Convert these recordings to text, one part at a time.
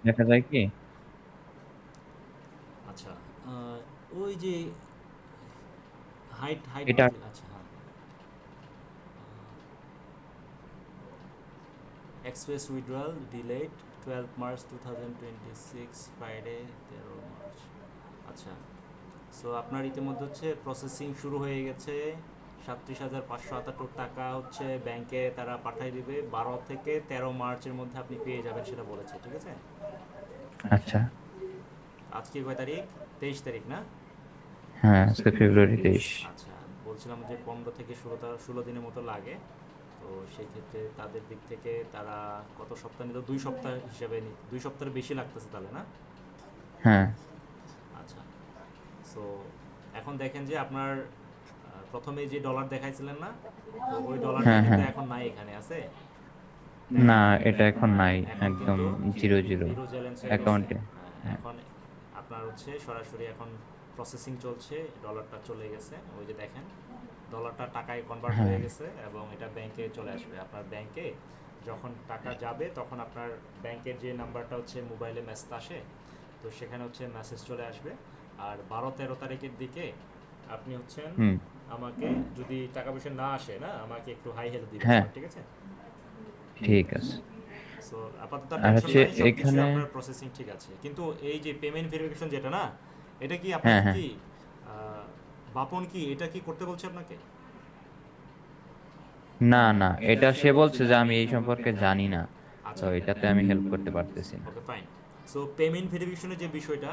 দেখা যায় কি? আচ্ছা, ওই যে হাইট হাইট এটা বদলে, আচ্ছা হ্যাঁ, express withdrawal delayed 12 March 2026 Friday 13 March. আচ্ছা, সো আপনার ইতিমধ্যে হচ্ছে প্রসেসিং শুরু হয়ে গেছে। 37,578 টাকা হচ্ছে ব্যাংকে তারা পাঠিয়ে দিবে, 12 থেকে 13 মার্চের মধ্যে আপনি পেয়ে যাবেন সেটা বলেছে, ঠিক আছে? আচ্ছা। আজকে কয় তারিখ? 23 তারিখ না? হ্যাঁ, আজকে ফেব্রুয়ারি 23। আচ্ছা, বলছিলাম যে 15 থেকে 16 দিনের মতো লাগে। তো সেই ক্ষেত্রে তাদের দিক থেকে তারা কত সপ্তাহ নিল, 2 সপ্তাহ হিসেবে 2 সপ্তাহের বেশি লাগতেছে তাহলে না? হ্যাঁ, আচ্ছা, সো এখন দেখেন যে আপনার প্রথমে যে ডলার দেখাইছিলেন না, তো ওই ডলারটা হ্যাঁ, কিন্তু হ্যাঁ। এখন নাই এখানে, আছে? তাই না, না? এটা এখন নাই। এখন একদম কিন্তু জিরো জিরো জিরো ব্যালেন্স হয়ে গেছে। অ্যাকাউন্টে। হ্যাঁ, এখন আপনার হচ্ছে সরাসরি এখন প্রসেসিং চলছে, ডলারটা চলে গেছে, ওই যে দেখেন ডলারটা টাকায় কনভার্ট হ্যাঁ, হয়ে গেছে এবং এটা ব্যাংকে চলে আসবে। আপনার ব্যাংকে যখন টাকা যাবে তখন আপনার ব্যাংকের যে নাম্বারটা হচ্ছে মোবাইলে মেসেজ আসে, তো সেখানে হচ্ছে মেসেজ চলে আসবে। আর 12-13 তারিখের দিকে আপনি হচ্ছেন হুম, আমাকে, যদি টাকা পয়সা না আসে না, আমাকে একটু হাই হেল্প দিবেন হ্যাঁ, আবার, ঠিক আছে? ঠিক আছে। সো আপাতত আর টেনশন হচ্ছে নাই, সব কিছু এখানে আপনার প্রসেসিং ঠিক আছে। কিন্তু এই যে পেমেন্ট ভেরিফিকেশন যেটা না, এটা কি হ্যাঁ, আপনাকে হ্যাঁ। কি বাপন কি এটা কি করতে বলছে আপনাকে? না, না, এটা সে বলছে যে আমি এই সম্পর্কে জানি না। তো আচ্ছা, এটাতে আমি হেল্প করতে পারতেছি না। Okay fine. সো পেমেন্ট ভেরিফিকেশনের যে বিষয়টা,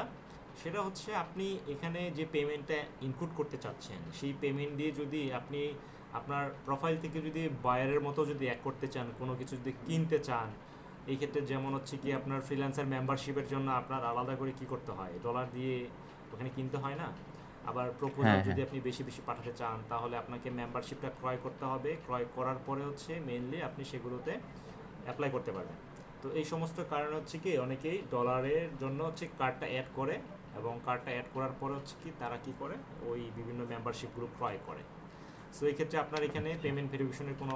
সেটা হচ্ছে আপনি এখানে যে পেমেন্টটা ইনক্লুড করতে চাচ্ছেন, সেই পেমেন্ট দিয়ে যদি আপনি আপনার প্রোফাইল থেকে যদি বায়ারের মতো যদি অ্যাড করতে চান, কোনো কিছু যদি কিনতে চান, এই ক্ষেত্রে যেমন হচ্ছে কি আপনার ফ্রিল্যান্সার মেম্বারশিপের জন্য আপনার আলাদা করে কি করতে হয়, ডলার দিয়ে ওখানে কিনতে হয় না? আবার প্রপোজাল হ্যাঁ, যদি হ্যাঁ। আপনি বেশি বেশি পাঠাতে চান, তাহলে আপনাকে মেম্বারশিপটা ক্রয় করতে হবে। ক্রয় করার পরে হচ্ছে মেইনলি আপনি সেগুলোতে অ্যাপ্লাই করতে পারবেন। তো এই সমস্ত কারণ হচ্ছে কি অনেকেই ডলারের জন্য হচ্ছে কার্ডটা অ্যাড করে, এবং কার্ডটা অ্যাড করার পরে হচ্ছে কি তারা কি করে, ওই বিভিন্ন মেম্বারশিপগুলো ক্রয় করে। সো এই ক্ষেত্রে আপনার এখানে আচ্ছা। পেমেন্ট ভেরিফিকেশনের কোনো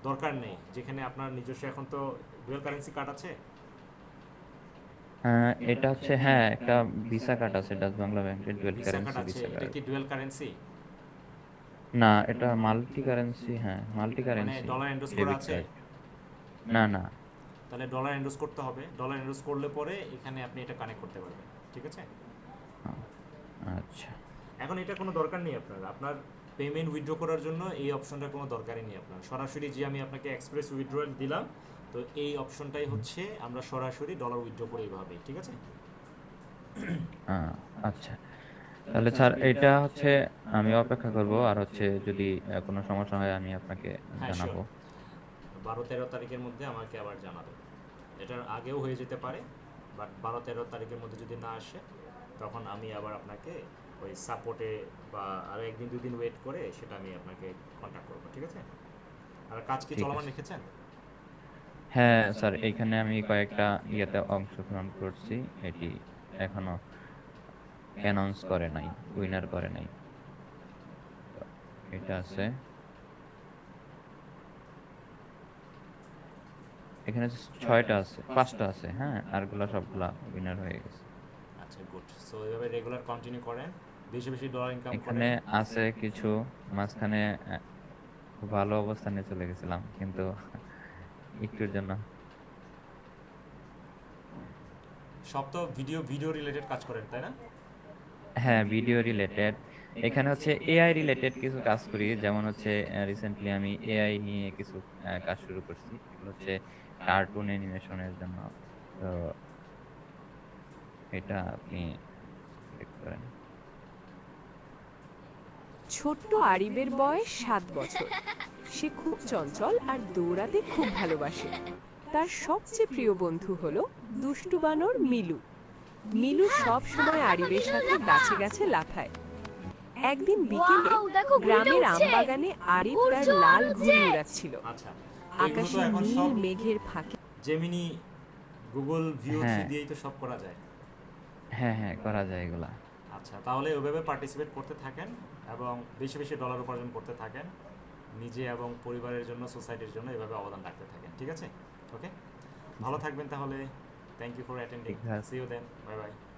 দরকার নেই, যেখানে আপনার নিজস্ব এখন তো ডুয়াল কারেন্সি কার্ড আছে। এটা হচ্ছে, হ্যাঁ, একটা ভিসা কার্ড আছে, ডাচ বাংলা ব্যাংকের ডুয়েল ভিসা কার্ড কারেন্সি আছে, ভিসা এটা কার্ড। কি ডুয়াল কারেন্সি? না, এটা মাল্টি কারেন্সি, হ্যাঁ, মাল্টি মানে কারেন্সি ডলার এন্ডোজ করা ডেবিট আছে? কার্ড। না, না। তাহলে ডলার এন্ডোজ করতে হবে। ডলার এন্ডোজ করলে পরে এখানে আপনি এটা কানেক্ট করতে পারবেন, ঠিক আছে? আহ, আচ্ছা। এখন এটা কোনো দরকার নেই আপনার আপনার পেমেন্ট উইথড্র করার জন্য এই অপশনটার কোনো দরকারই নেই আপনার। সরাসরি যে আমি আপনাকে এক্সপ্রেস উইথড্রয়াল দিলাম, তো এই অপশনটাই হচ্ছে আমরা সরাসরি ডলার উইথড্র করি এইভাবেই, ঠিক আছে? আহ, আচ্ছা। তাহলে স্যার এটা হচ্ছে আমি অপেক্ষা করব, আর হচ্ছে যদি কোনো সমস্যা হয় আমি আপনাকে হ্যাঁ শিওর, জানাবো। 12-13 তারিখের মধ্যে আমাকে আবার জানাবেন। এটার আগেও হয়ে যেতে পারে, বাট 12-13 তারিখের মধ্যে যদি না আসে, তখন আমি আবার আপনাকে ওই সাপোর্টে বা আরও একদিন দুদিন ওয়েট করে সেটা আমি আপনাকে কন্ট্যাক্ট করবো, ঠিক আছে? আর কাজ কি ঠিক চলমান আছে। রেখেছেন? হ্যাঁ স্যার, এখানে আমি কয়েকটা ইয়েতে অংশগ্রহণ করছি। এটি এখনো অ্যানাউন্স করে নাই, উইনার করে নাই। তো এটা আছে, এখানে 6টা আছে, 5টা আছে, হ্যাঁ, আরগুলা সবগুলা উইনার হয়ে গেছে। আচ্ছা গুড। সো এইভাবে রেগুলার কন্টিনিউ করেন, বেশি বেশি ডলার ইনকাম এখানে করেন। আছে কিছু, মাঝখানে খুব ভালো অবস্থানে চলে গেছিলাম, কিন্তু একটুর জন্য। সব তো ভিডিও ভিডিও রিলেটেড কাজ করেন, তাই না? হ্যাঁ, ভিডিও রিলেটেড। এখানে হচ্ছে এআই রিলেটেড কিছু কাজ করি, যেমন হচ্ছে রিসেন্টলি আমি এআই নিয়ে কিছু কাজ শুরু করছি। এগুলো হচ্ছে কার্টুন অ্যানিমেশনের জন্য। তো এটা আপনি দেখতে পারেন। ছোট্ট আরিবের বয়স 7 বছর। সে খুব চঞ্চল আর দৌড়াতে খুব ভালোবাসে। তার সবচেয়ে প্রিয় বন্ধু হলো দুষ্টু বানর মিলু। মিলু সব সময় আরিবের সাথে গাছে গাছে লাফায়। একদিন বিকেলে ওয়াও, দেখো ঘুড়িটা গ্রামের উঠছে। আমবাগানে আরিফ তার উড়ছে আর লাল উড়ছে। ঘুড়ি উড়াচ্ছিল। আচ্ছা, তো এগুলো তো আকাশে এখন নীল সব মেঘের ফাঁকে জেমিনি, গুগল ভিও থ্রি হ্যাঁ, দিয়েই তো সব করা যায়। হ্যাঁ, হ্যাঁ, করা যায় এগুলা। আচ্ছা, তাহলে ওইভাবে পার্টিসিপেট করতে থাকেন এবং বেশি বেশি ডলার উপার্জন করতে থাকেন, নিজে এবং পরিবারের জন্য, সোসাইটির জন্য এভাবে অবদান রাখতে থাকেন, ঠিক আছে? ওকে, ভালো থাকবেন তাহলে। Thank you for attending. ঠিক আছে। See you then. Bye bye.